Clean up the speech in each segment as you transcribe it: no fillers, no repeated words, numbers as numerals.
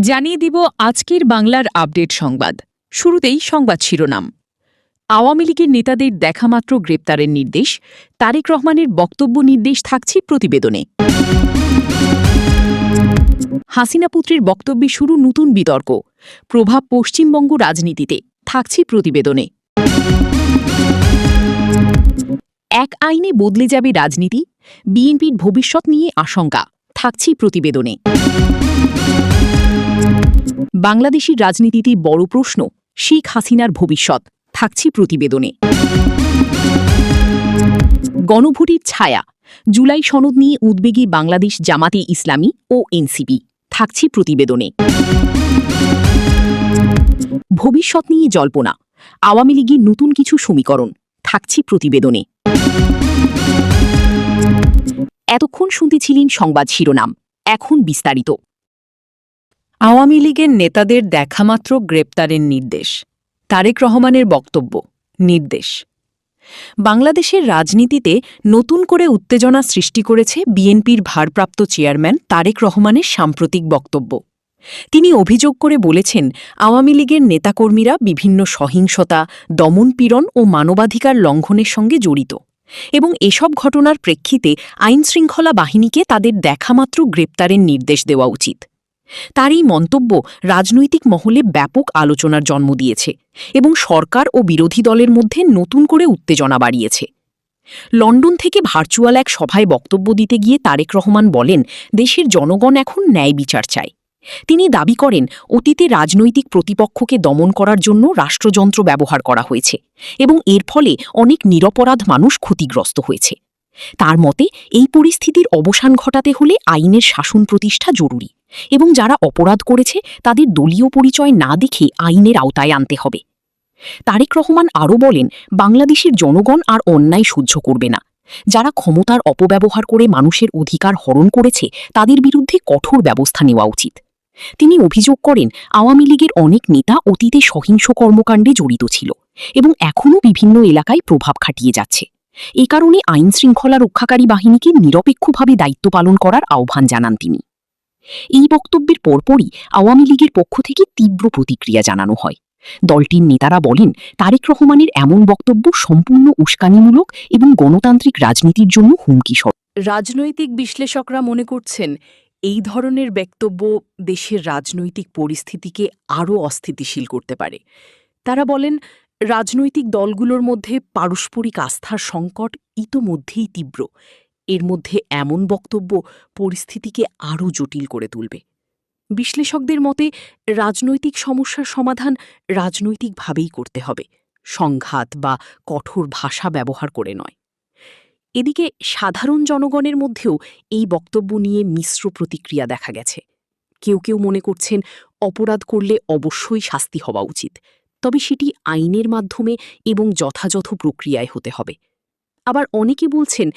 জানিয়ে দিব আজকের বাংলার আপডেট সংবাদ। শুরুতেই সংবাদ শিরোনাম। আওয়ামী লীগের নেতাদের দেখামাত্র গ্রেপ্তারের নির্দেশ, তারেক রহমানের বক্তব্য নির্দেশ থাকছে প্রতিবেদনে। হাসিনা পুত্রের বক্তব্যে শুরু নতুন বিতর্ক, প্রভাব পশ্চিমবঙ্গ রাজনীতিতে থাকছে প্রতিবেদনে। এক আইনে বদলে যাবে রাজনীতি, বিএনপির ভবিষ্যৎ নিয়ে আশঙ্কা থাকছে প্রতিবেদনে। বাংলাদেশের রাজনীতিতে বড় প্রশ্ন, শেখ হাসিনার ভবিষ্যৎ থাকছে প্রতিবেদনে। গণভোটের ছায়া, জুলাই সনদ নিয়ে উদ্বেগে বাংলাদেশ জামাতে ইসলামী ও এনসিপি থাকছে প্রতিবেদনে। ভবিষ্যৎ নিয়ে জল্পনা, আওয়ামী লীগের নতুন কিছু সমীকরণ থাকছে প্রতিবেদনে। এতক্ষণ শুনতেছিলেন সংবাদ শিরোনাম, এখন বিস্তারিত। আওয়ামী লীগের নেতাদের দেখামাত্র গ্রেপ্তারের নির্দেশ, তারেক রহমানের বক্তব্য নির্দেশ। বাংলাদেশের রাজনীতিতে নতুন করে উত্তেজনা সৃষ্টি করেছে বিএনপির ভারপ্রাপ্ত চেয়ারম্যান তারেক রহমানের সাম্প্রতিক বক্তব্য। তিনি অভিযোগ করে বলেছেন, আওয়ামী লীগের নেতাকর্মীরা বিভিন্ন সহিংসতা, দমনপীড়ন ও মানবাধিকার লঙ্ঘনের সঙ্গে জড়িত এবং এসব ঘটনার প্রেক্ষিতে আইনশৃঙ্খলা বাহিনীকে তাদের দেখামাত্র গ্রেপ্তারের নির্দেশ দেওয়া উচিত। তার এই মন্তব্য রাজনৈতিক মহলে ব্যাপক আলোচনার জন্ম দিয়েছে এবং সরকার ও বিরোধী দলের মধ্যে নতুন করে উত্তেজনা বাড়িয়েছে। লন্ডন থেকে ভার্চুয়াল এক সভায় বক্তব্য দিতে গিয়ে তারেক রহমান বলেন, দেশের জনগণ এখন ন্যায় বিচার চায়। তিনি দাবি করেন, অতীতে রাজনৈতিক প্রতিপক্ষকে দমন করার জন্য রাষ্ট্রযন্ত্র ব্যবহার করা হয়েছে এবং এর ফলে অনেক নিরপরাধ মানুষ ক্ষতিগ্রস্ত হয়েছে। তার মতে, এই পরিস্থিতির অবসান ঘটাতে হলে আইনের শাসন প্রতিষ্ঠা জরুরি এবং যারা অপরাধ করেছে তাদের দলীয় পরিচয় না দেখে আইনের আওতায় আনতে হবে। তারেক রহমান আরও বলেন, বাংলাদেশের জনগণ আর অন্যায় সহ্য করবে না। যারা ক্ষমতার অপব্যবহার করে মানুষের অধিকার হরণ করেছে তাদের বিরুদ্ধে কঠোর ব্যবস্থা নেওয়া উচিত। তিনি অভিযোগ করেন, আওয়ামী লীগের অনেক নেতা অতীতে সহিংস কর্মকাণ্ডে জড়িত ছিল এবং এখনও বিভিন্ন এলাকায় প্রভাব খাটিয়ে যাচ্ছে। এ কারণে আইনশৃঙ্খলা রক্ষাকারী বাহিনীকে নিরপেক্ষভাবে দায়িত্ব পালন করার আহ্বান জানান তিনি। এই বক্তব্যের পরপরই আওয়ামী লীগের পক্ষ থেকে তীব্র প্রতিক্রিয়া জানানো হয়। দলটির নেতারা বলেন, তারেক রহমানের এমন বক্তব্য সম্পূর্ণ উস্কানিমূলক এবং গণতান্ত্রিক রাজনীতির জন্য হুমকি স্বরূপ। রাজনৈতিক বিশ্লেষকরা মনে করছেন, এই ধরনের বক্তব্য দেশের রাজনৈতিক পরিস্থিতিকে আরও অস্থিতিশীল করতে পারে। তারা বলেন, রাজনৈতিক দলগুলোর মধ্যে পারস্পরিক আস্থার সংকট ইতোমধ্যেই তীব্র। এর মধ্যে এমন বক্তব্য পরিস্থিতিকে আরও জটিল করে তুলবে। বিশ্লেষকদের মতে, রাজনৈতিক সমস্যার সমাধান রাজনৈতিকভাবেই করতে হবে, সংঘাত বা কঠোর ভাষা ব্যবহার করে নয়। এদিকে সাধারণ জনগণের মধ্যেও এই বক্তব্য নিয়ে মিশ্র প্রতিক্রিয়া দেখা গেছে। কেউ কেউ মনে করছেন, অপরাধ করলে অবশ্যই শাস্তি হওয়া উচিত, তবে সেটি আইনের মাধ্যমে এবং যথাযথ প্রক্রিয়ায় হতে হবে। আবার অনেকে বলছেন,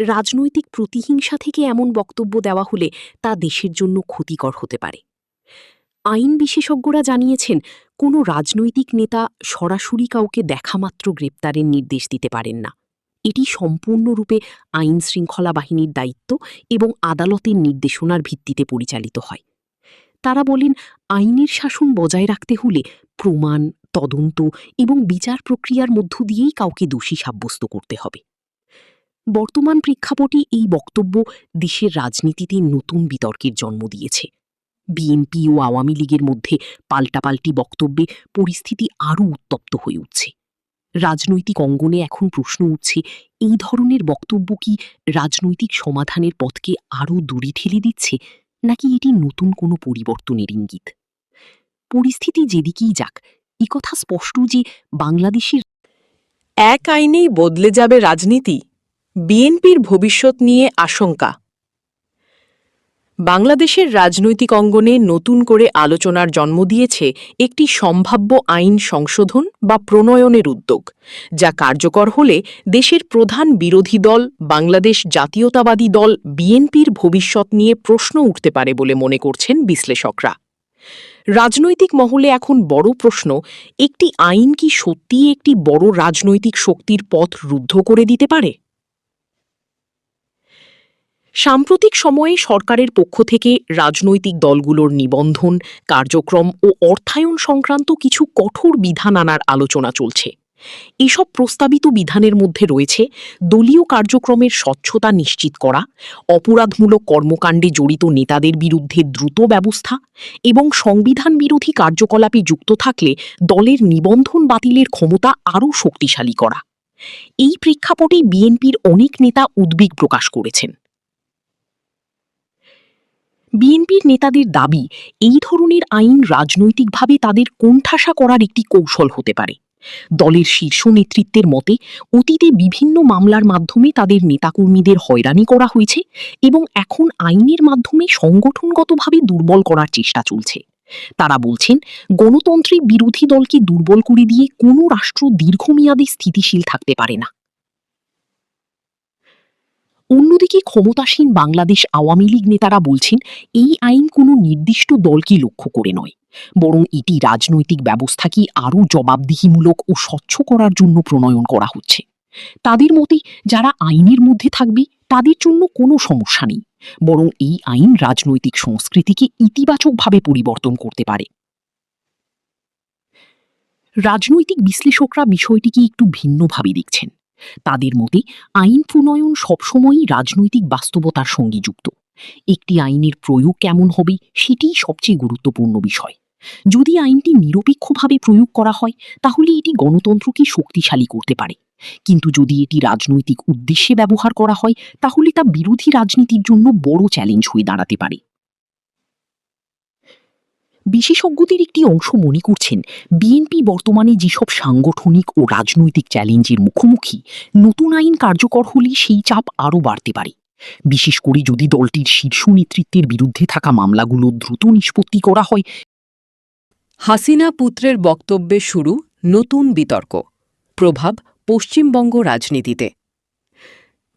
রাজনৈতিক প্রতিহিংসা থেকে এমন বক্তব্য দেওয়া হলে তা দেশের জন্য ক্ষতিকর হতে পারে। আইন বিশেষজ্ঞরা জানিয়েছেন, কোনো রাজনৈতিক নেতা সরাসরি কাউকে দেখামাত্র গ্রেপ্তারের নির্দেশ দিতে পারেন না। এটি সম্পূর্ণরূপে আইন শৃঙ্খলা বাহিনীর দায়িত্ব এবং আদালতের নির্দেশনার ভিত্তিতে পরিচালিত হয়। তারা বলেন, আইনের শাসন বজায় রাখতে হলে প্রমাণ, তদন্ত এবং বিচার প্রক্রিয়ার মধ্য দিয়েই কাউকে দোষী সাব্যস্ত করতে হবে। বর্তমান প্রেক্ষাপটে এই বক্তব্য দেশের রাজনীতিতে নতুন বিতর্কের জন্ম দিয়েছে। বিএনপি ও আওয়ামী লীগের মধ্যে পাল্টাপাল্টি বক্তব্যে পরিস্থিতি আরও উত্তপ্ত হয়ে উঠছে। রাজনৈতিক অঙ্গনে এখন প্রশ্ন উঠছে, এই ধরনের বক্তব্য কি রাজনৈতিক সমাধানের পথকে আরও দূরে ঠেলে দিচ্ছে, নাকি এটি নতুন কোনো পরিবর্তনের ইঙ্গিত? পরিস্থিতি যেদিকেই যাক, কথা স্পষ্ট যে বাংলাদেশের এক আইনেই বদলে যাবে রাজনীতি, বিএনপির ভবিষ্যৎ নিয়ে আশঙ্কা। বাংলাদেশের রাজনৈতিক অঙ্গনে নতুন করে আলোচনার জন্ম দিয়েছে একটি সম্ভাব্য আইন সংশোধন বা প্রণয়নের উদ্যোগ, যা কার্যকর হলে দেশের প্রধান বিরোধী দল বাংলাদেশ জাতীয়তাবাদী দল বিএনপির ভবিষ্যৎ নিয়ে প্রশ্ন উঠতে পারে বলে মনে করছেন বিশ্লেষকরা। রাজনৈতিক মহলে এখন বড় প্রশ্ন, একটি আইন কি সত্যিই একটি বড় রাজনৈতিক শক্তির পথ রুদ্ধ করে দিতে পারে? সাম্প্রতিক সময়ে সরকারের পক্ষ থেকে রাজনৈতিক দলগুলোর নিবন্ধন, কার্যক্রম ও অর্থায়ন সংক্রান্ত কিছু কঠোর বিধান আনার আলোচনা চলছে। এসব প্রস্তাবিত বিধানের মধ্যে রয়েছে দলীয় কার্যক্রমের স্বচ্ছতা নিশ্চিত করা, অপরাধমূলক কর্মকাণ্ডে জড়িত নেতাদের বিরুদ্ধে দ্রুত ব্যবস্থা এবং সংবিধান বিরোধী কার্যকলাপে যুক্ত থাকলে দলের নিবন্ধন বাতিলের ক্ষমতা আরও শক্তিশালী করা। এই প্রেক্ষাপটে বিএনপির অনেক নেতা উদ্বেগ প্রকাশ করেছেন। বিএনপির নেতাদের দাবি, এই ধরনের আইন রাজনৈতিকভাবে তাদের কোণঠাসা করার একটি কৌশল হতে পারে। দলের শীর্ষ নেতৃত্বের মতে, অতীতে বিভিন্ন মামলার মাধ্যমে তাদের নেতাকর্মীদের হয়রানি করা হয়েছে এবং এখন আইনের মাধ্যমে সংগঠনগতভাবে দুর্বল করার চেষ্টা চলছে। তারা বলছেন, গণতন্ত্রের বিরোধী দলকে দুর্বল করে দিয়ে কোনো রাষ্ট্র দীর্ঘমেয়াদে স্থিতিশীল থাকতে পারে না। অন্যদিকে ক্ষমতাসীন বাংলাদেশ আওয়ামী লীগ নেতারা বলছেন, এই আইন কোনো নির্দিষ্ট দলকে লক্ষ্য করে নয়, বরং এটি রাজনৈতিক ব্যবস্থাকে আরও জবাবদিহিমূলক ও স্বচ্ছ করার জন্য প্রণয়ন করা হচ্ছে। তাদের মতে, যারা আইনের মধ্যে থাকবে তাদের জন্য কোনো সমস্যা নেই, বরং এই আইন রাজনৈতিক সংস্কৃতিকে ইতিবাচকভাবে পরিবর্তন করতে পারে। রাজনৈতিক বিশ্লেষকরা বিষয়টিকে একটু ভিন্নভাবে দেখছেন। তাদের মতে, আইন প্রণয়ন সবসময়ই রাজনৈতিক বাস্তবতার সঙ্গে যুক্ত। একটি আইনের প্রয়োগ কেমন হবে সেটিই সবচেয়ে গুরুত্বপূর্ণ বিষয়। যদি আইনটি নিরপেক্ষভাবে প্রয়োগ করা হয় তাহলে এটি গণতন্ত্রকে শক্তিশালী করতে পারে, কিন্তু যদি এটি রাজনৈতিক উদ্দেশ্যে ব্যবহার করা হয় তাহলে তা বিরোধী রাজনীতির জন্য বড় চ্যালেঞ্জ হয়ে দাঁড়াতে পারে। বিশেষজ্ঞদের একটি অংশ মনে করছেন, বিএনপি বর্তমানে যেসব সাংগঠনিক ও রাজনৈতিক চ্যালেঞ্জের মুখোমুখি, নতুন আইন কার্যকর হলে সেই চাপ আরও বাড়তে পারে, বিশেষ করে যদি দলটির শীর্ষ নেতৃত্বের বিরুদ্ধে থাকা মামলাগুলো দ্রুত নিষ্পত্তি করা হয়। হাসিনা পুত্রের বক্তব্যে শুরু নতুন বিতর্ক, প্রভাব পশ্চিমবঙ্গ রাজনীতিতে।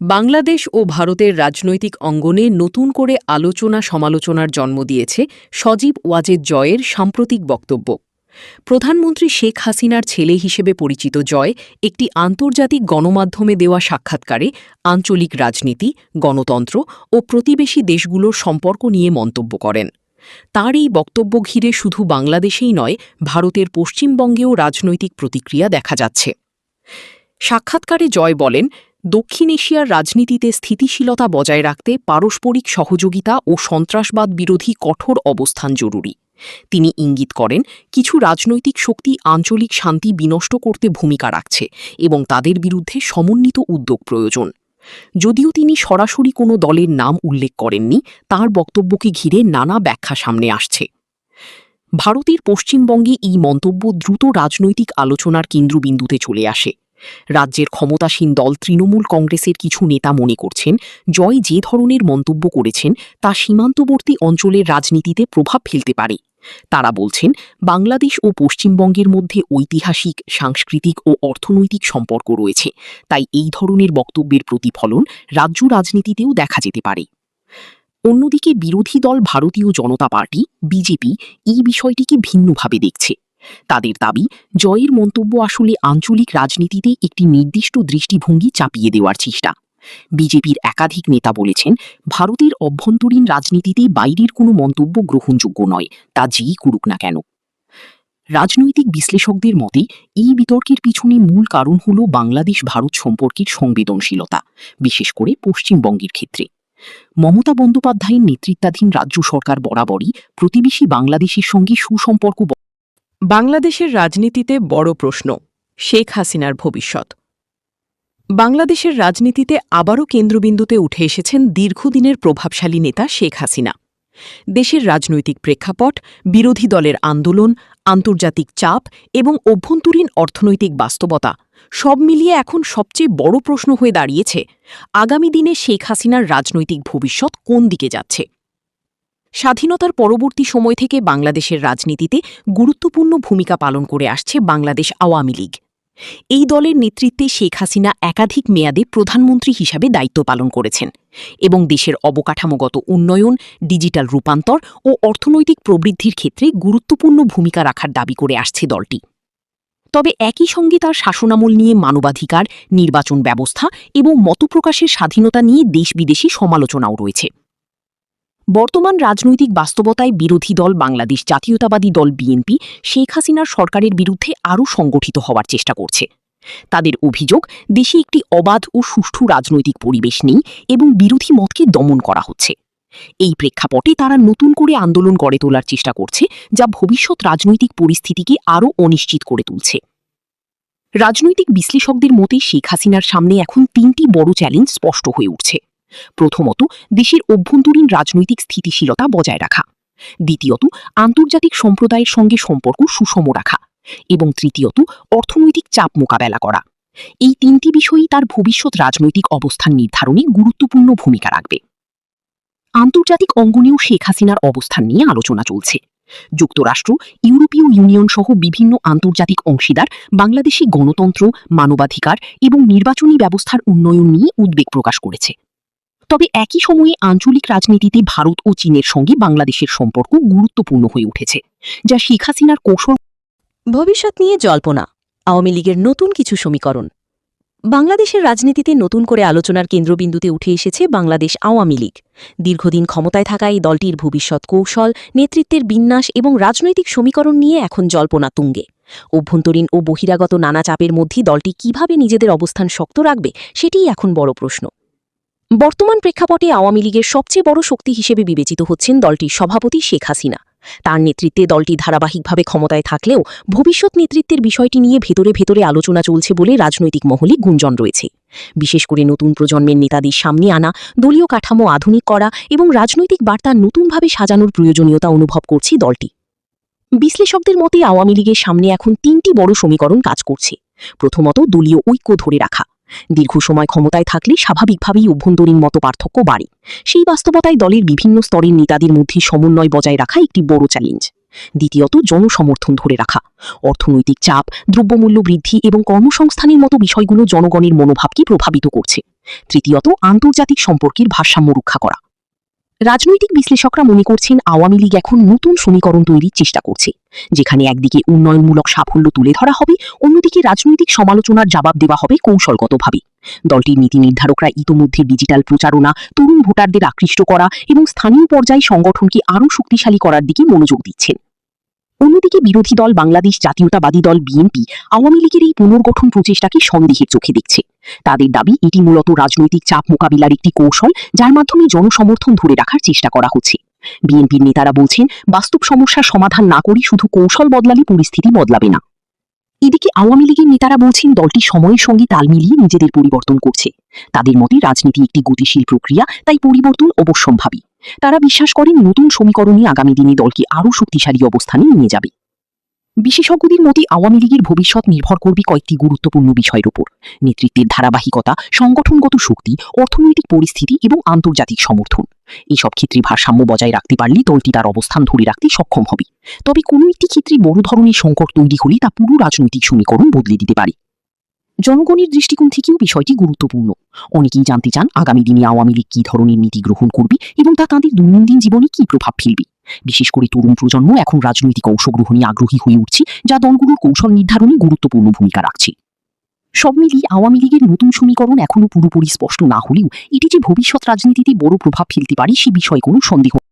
বাংলাদেশ ও ভারতের রাজনৈতিক অঙ্গনে নতুন করে আলোচনা সমালোচনার জন্ম দিয়েছে সজীব ওয়াজেদ জয়ের সাম্প্রতিক বক্তব্য। প্রধানমন্ত্রী শেখ হাসিনার ছেলে হিসেবে পরিচিত জয় একটি আন্তর্জাতিক গণমাধ্যমে দেওয়া সাক্ষাৎকারে আঞ্চলিক রাজনীতি, গণতন্ত্র ও প্রতিবেশী দেশগুলোর সম্পর্ক নিয়ে মন্তব্য করেন। তার এই বক্তব্য ঘিরে শুধু বাংলাদেশেই নয়, ভারতের পশ্চিমবঙ্গেও রাজনৈতিক প্রতিক্রিয়া দেখা যাচ্ছে। সাক্ষাৎকারে জয় বলেন, দক্ষিণ এশিয়ার রাজনীতিতে স্থিতিশীলতা বজায় রাখতে পারস্পরিক সহযোগিতা ও সন্ত্রাসবাদ বিরোধী কঠোর অবস্থান জরুরি। তিনি ইঙ্গিত করেন, কিছু রাজনৈতিক শক্তি আঞ্চলিক শান্তি বিনষ্ট করতে ভূমিকা রাখছে এবং তাদের বিরুদ্ধে সমন্বিত উদ্যোগ প্রয়োজন। যদিও তিনি সরাসরি কোনো দলের নাম উল্লেখ করেননি, তার বক্তব্যকে ঘিরে নানা ব্যাখ্যা সামনে আসছে। ভারতের পশ্চিমবঙ্গে এই মন্তব্য দ্রুত রাজনৈতিক আলোচনার কেন্দ্রবিন্দুতে চলে আসে। রাজ্যের ক্ষমতাসীন দল তৃণমূল কংগ্রেসের কিছু নেতা মনে করছেন, জয় যে ধরনের মন্তব্য করেছেন তা সীমান্তবর্তী অঞ্চলের রাজনীতিতে প্রভাব ফেলতে পারে। তারা বলছেন, বাংলাদেশ ও পশ্চিমবঙ্গের মধ্যে ঐতিহাসিক, সাংস্কৃতিক ও অর্থনৈতিক সম্পর্ক রয়েছে, তাই এই ধরনের বক্তব্যের প্রতিফলন রাজ্য রাজনীতিতেও দেখা যেতে পারে। অন্যদিকে বিরোধী দল ভারতীয় জনতা পার্টি, বিজেপি এই বিষয়টিকে ভিন্নভাবে দেখছে। তাদের দাবি, জয়ের মন্তব্য আসলে আঞ্চলিক রাজনীতিতে একটি নির্দিষ্ট দৃষ্টিভঙ্গি চাপিয়ে দেওয়ার চেষ্টা। বিজেপির একাধিক নেতা বলেছেন, ভারতের অভ্যন্তরীণ রাজনীতিতে বাইরের কোনো মন্তব্য গ্রহণযোগ্য নয়, তা যেই করুক না কেন। রাজনৈতিক বিশ্লেষকদের মতে, এই বিতর্কের পিছনে মূল কারণ হল বাংলাদেশ ভারত সম্পর্কের সংবেদনশীলতা, বিশেষ করে পশ্চিমবঙ্গের ক্ষেত্রে। মমতা বন্দ্যোপাধ্যায়ের নেতৃত্বাধীন রাজ্য সরকার বরাবরই প্রতিবেশী বাংলাদেশের সঙ্গে সুসম্পর্ক। বাংলাদেশের রাজনীতিতে বড় প্রশ্ন, শেখ হাসিনার ভবিষ্যৎ। বাংলাদেশের রাজনীতিতে আবারও কেন্দ্রবিন্দুতে উঠে এসেছেন দীর্ঘদিনের প্রভাবশালী নেতা শেখ হাসিনা। দেশের রাজনৈতিক প্রেক্ষাপট, বিরোধী দলের আন্দোলন, আন্তর্জাতিক চাপ এবং অভ্যন্তরীণ অর্থনৈতিক বাস্তবতা সব মিলিয়ে এখন সবচেয়ে বড় প্রশ্ন হয়ে দাঁড়িয়েছে, আগামী দিনে শেখ হাসিনার রাজনৈতিক ভবিষ্যৎ কোন দিকে যাচ্ছে। স্বাধীনতার পরবর্তী সময় থেকে বাংলাদেশের রাজনীতিতে গুরুত্বপূর্ণ ভূমিকা পালন করে আসছে বাংলাদেশ আওয়ামী লীগ। এই দলের নেতৃত্বে শেখ হাসিনা একাধিক মেয়াদে প্রধানমন্ত্রী হিসাবে দায়িত্ব পালন করেছেন এবং দেশের অবকাঠামোগত উন্নয়ন, ডিজিটাল রূপান্তর ও অর্থনৈতিক প্রবৃদ্ধির ক্ষেত্রে গুরুত্বপূর্ণ ভূমিকা রাখার দাবি করে আসছে দলটি। তবে একই সঙ্গে তার শাসনামল নিয়ে মানবাধিকার, নির্বাচন ব্যবস্থা এবং মতপ্রকাশের স্বাধীনতা নিয়ে দেশ বিদেশি সমালোচনাও রয়েছে। বর্তমান রাজনৈতিক বাস্তবতায় বিরোধী দল বাংলাদেশ জাতীয়তাবাদী দল বিএনপি শেখ হাসিনার সরকারের বিরুদ্ধে আরও সংগঠিত হওয়ার চেষ্টা করছে। তাদের অভিযোগ, দেশে একটি অবাধ ও সুষ্ঠু রাজনৈতিক পরিবেশ নেই এবং বিরোধী মতকে দমন করা হচ্ছে। এই প্রেক্ষাপটে তারা নতুন করে আন্দোলন গড়ে তোলার চেষ্টা করছে, যা ভবিষ্যৎ রাজনৈতিক পরিস্থিতিকে আরও অনিশ্চিত করে তুলছে। রাজনৈতিক বিশ্লেষকদের মতে শেখ হাসিনার সামনে এখন তিনটি বড় চ্যালেঞ্জ স্পষ্ট হয়ে উঠছে। প্রথমত, দেশের অভ্যন্তরীণ রাজনৈতিক স্থিতিশীলতা বজায় রাখা। দ্বিতীয়ত, আন্তর্জাতিক সম্প্রদায়ের সঙ্গে সম্পর্ক সুষম রাখা। এবং তৃতীয়ত, অর্থনৈতিক চাপ মোকাবেলা করা। এই তিনটি বিষয়ই তার ভবিষ্যৎ রাজনৈতিক অবস্থান নির্ধারণে গুরুত্বপূর্ণ ভূমিকা রাখবে। আন্তর্জাতিক অঙ্গনেও শেখ হাসিনার অবস্থান নিয়ে আলোচনা চলছে। যুক্তরাষ্ট্র, ইউরোপীয় ইউনিয়ন সহ বিভিন্ন আন্তর্জাতিক অংশীদার বাংলাদেশি গণতন্ত্র, মানবাধিকার এবং নির্বাচনী ব্যবস্থার উন্নয়ন নিয়ে উদ্বেগ প্রকাশ করেছে। তবে একই সময়ে আঞ্চলিক রাজনীতিতে ভারত ও চীনের সঙ্গে বাংলাদেশের সম্পর্ক গুরুত্বপূর্ণ হয়ে উঠেছে, যা শেখ হাসিনার কৌশল। ভবিষ্যৎ নিয়ে জল্পনা, আওয়ামী লীগের নতুন কিছু সমীকরণ। বাংলাদেশের রাজনীতিতে নতুন করে আলোচনার কেন্দ্রবিন্দুতে উঠে এসেছে বাংলাদেশ আওয়ামী লীগ। দীর্ঘদিন ক্ষমতায় থাকা এই দলটির ভবিষ্যৎ কৌশল, নেতৃত্বের বিন্যাস এবং রাজনৈতিক সমীকরণ নিয়ে এখন জল্পনা তুঙ্গে। অভ্যন্তরীণ ও বহিরাগত নানা চাপের মধ্যে দলটি কিভাবে নিজেদের অবস্থান শক্ত রাখবে, সেটিই এখন বড় প্রশ্ন। বর্তমান প্রেক্ষাপটে আওয়ামী লীগের সবচেয়ে বড় শক্তি হিসেবে বিবেচিত হচ্ছেন দলটির সভাপতি শেখ হাসিনা। তার নেতৃত্বে দলটি ধারাবাহিকভাবে ক্ষমতায় থাকলেও ভবিষ্যৎ নেতৃত্বের বিষয়টি নিয়ে ভেতরে ভেতরে আলোচনা চলছে বলে রাজনৈতিক মহলে গুঞ্জন রয়েছে। বিশেষ করে নতুন প্রজন্মের নেতাদের সামনে আনা, দলীয় কাঠামো আধুনিক করা এবং রাজনৈতিক বার্তা নতুনভাবে সাজানোর প্রয়োজনীয়তা অনুভব করছে দলটি। বিশ্লেষকদের মতে আওয়ামী লীগের সামনে এখন তিনটি বড় সমীকরণ কাজ করছে। প্রথমত, দলীয় ঐক্য ধরে রাখা। দীর্ঘ সময় ক্ষমতায় থাকলে স্বাভাবিকভাবেই অভ্যন্তরীণ মতপার্থক্য বাড়ে। সেই বাস্তবতায় দলের বিভিন্ন স্তরের নেতাদের মধ্যে সমন্বয় বজায় রাখা একটি বড় চ্যালেঞ্জ। দ্বিতীয়ত, জনসমর্থন ধরে রাখা। অর্থনৈতিক চাপ, দ্রব্যমূল্য বৃদ্ধি এবং কর্মসংস্থানের মতো বিষয়গুলো জনগণের মনোভাবকে প্রভাবিত করছে। তৃতীয়ত, আন্তর্জাতিক সম্পর্কের ভারসাম্য রক্ষা করা। রাজনৈতিক বিশ্লেষকরা মনে করছেন আওয়ামী লীগ এখন নতুন সমীকরণ তৈরির চেষ্টা করছে, যেখানে একদিকে উন্নয়নমূলক সাফল্য তুলে ধরা হবে, অন্যদিকে রাজনৈতিক সমালোচনার জবাব দেওয়া হবে কৌশলগতভাবে। দলটির নীতি নির্ধারকরা ইতোমধ্যে ডিজিটাল প্রচারণা, তরুণ ভোটারদের আকৃষ্ট করা এবং স্থানীয় পর্যায়ে সংগঠনকে আরও শক্তিশালী করার দিকে মনোযোগ দিচ্ছেন। অন্যদিকে বিরোধী দল বাংলাদেশ জাতীয়তাবাদী দল বিএনপি আওয়ামী লীগের এই পুনর্গঠন প্রচেষ্টাকে সন্দেহের চোখে দেখছে। তাদের দাবি, এটি মূলত রাজনৈতিক চাপ মোকাবিলার একটি কৌশল, যার মাধ্যমে জনসমর্থন ধরে রাখার চেষ্টা করা হচ্ছে। বিএনপির নেতারা বলছেন, বাস্তব সমস্যার সমাধান না করে শুধু কৌশল বদলালে পরিস্থিতি বদলাবে না। এদিকে আওয়ামী লীগের নেতারা বলছেন দলটি সময়ের সঙ্গে তাল মিলিয়ে নিজেদের পরিবর্তন করছে। তাদের মতে রাজনীতি একটি গতিশীল প্রক্রিয়া, তাই পরিবর্তন অবশ্যম্ভাবী। তারা বিশ্বাস করেন নতুন সমীকরণই আগামী দিনে দলকে আরও শক্তিশালী অবস্থানে নিয়ে যাবে। বিশেষজ্ঞদের মতে আওয়ামী লীগের ভবিষ্যৎ নির্ভর করবে কয়েকটি গুরুত্বপূর্ণ বিষয়ের উপর: নেতৃত্বের ধারাবাহিকতা, সংগঠনগত শক্তি, অর্থনৈতিক পরিস্থিতি এবং আন্তর্জাতিক সমর্থন। এইসব ক্ষেত্রে ভারসাম্য বজায় রাখতে পারলে দলটি তার অবস্থান ধরে রাখতে সক্ষম হবে। তবে কোনো একটি ক্ষেত্রে বড় ধরনের সংকট তৈরি হলে তা পুরো রাজনৈতিক সমীকরণ বদলে দিতে পারে। জনগণের দৃষ্টিকোণ থেকেও বিষয়টি গুরুত্বপূর্ণ। অনেকেই জানতে চান আগামী দিনে আওয়ামী লীগ কী ধরনের নীতি গ্রহণ করবে এবং তা তাঁদের দৈনন্দিন জীবনে কী প্রভাব ফেলবে। বিশেষ করে তরুণ প্রজন্ম এখন রাজনৈতিক অংশগ্রহণে আগ্রহী হয়ে উঠছে, যা দলগুলোর কৌশল নির্ধারণে গুরুত্বপূর্ণ ভূমিকা রাখছে। সব মিলিয়ে আওয়ামী লীগের নতুন সমীকরণ এখনও পুরোপুরি স্পষ্ট না হলেও এটি যে ভবিষ্যৎ রাজনীতিতে বড় প্রভাব ফেলতে পারে সে বিষয়ে কোনো সন্দেহ